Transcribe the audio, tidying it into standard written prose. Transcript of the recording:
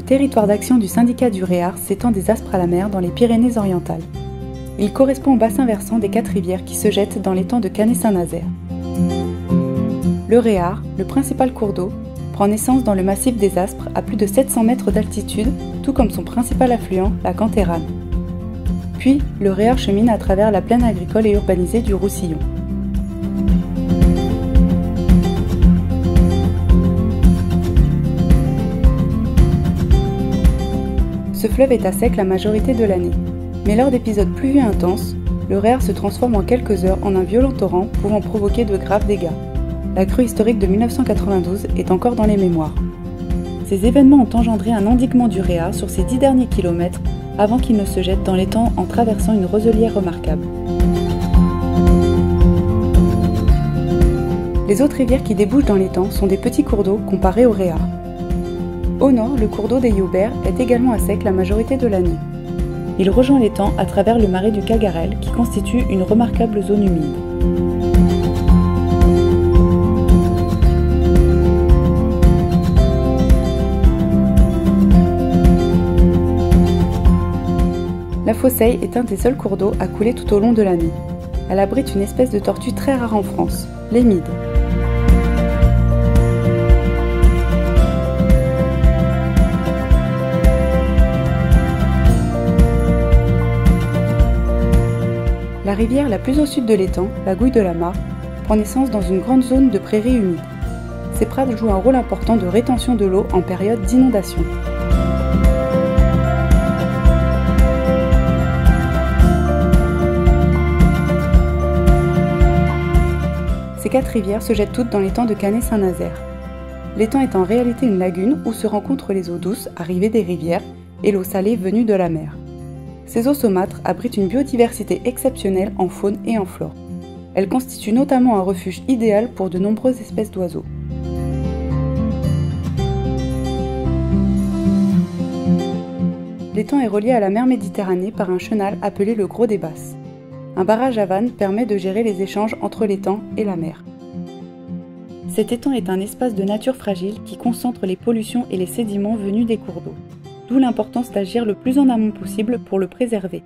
territoire d'action du syndicat du Réart s'étend des Aspres à la mer dans les Pyrénées-Orientales. Il correspond au bassin versant des 4 rivières qui se jettent dans l'étang de Canet-Saint-Nazaire. Le Réart, le principal cours d'eau, prend naissance dans le massif des Aspres à plus de 700 mètres d'altitude, tout comme son principal affluent, la Canterane. Puis, le Réart chemine à travers la plaine agricole et urbanisée du Roussillon. Ce fleuve est à sec la majorité de l'année, mais lors d'épisodes pluvieux intenses, le Réart se transforme en quelques heures en un violent torrent pouvant provoquer de graves dégâts. La crue historique de 1992 est encore dans les mémoires. Ces événements ont engendré un endiguement du Réart sur ses 10 derniers kilomètres avant qu'il ne se jette dans l'étang en traversant une roselière remarquable. Les autres rivières qui débouchent dans l'étang sont des petits cours d'eau comparés au Réart. Au nord, le cours d'eau des Youbert est également à sec la majorité de l'année. Il rejoint l'étang à travers le marais du Cagarel qui constitue une remarquable zone humide. La Fosseille est un des seuls cours d'eau à couler tout au long de l'année. Elle abrite une espèce de tortue très rare en France, l'émide. La rivière la plus au sud de l'étang, la Gouille de la Mare, prend naissance dans une grande zone de prairies humides. Ces prades jouent un rôle important de rétention de l'eau en période d'inondation. Ces 4 rivières se jettent toutes dans l'étang de Canet-Saint-Nazaire. L'étang est en réalité une lagune où se rencontrent les eaux douces arrivées des rivières et l'eau salée venue de la mer. Ces eaux saumâtres abritent une biodiversité exceptionnelle en faune et en flore. Elles constituent notamment un refuge idéal pour de nombreuses espèces d'oiseaux. L'étang est relié à la mer Méditerranée par un chenal appelé le Gros des Basses. Un barrage à vannes permet de gérer les échanges entre l'étang et la mer. Cet étang est un espace de nature fragile qui concentre les pollutions et les sédiments venus des cours d'eau. D'où l'importance d'agir le plus en amont possible pour le préserver.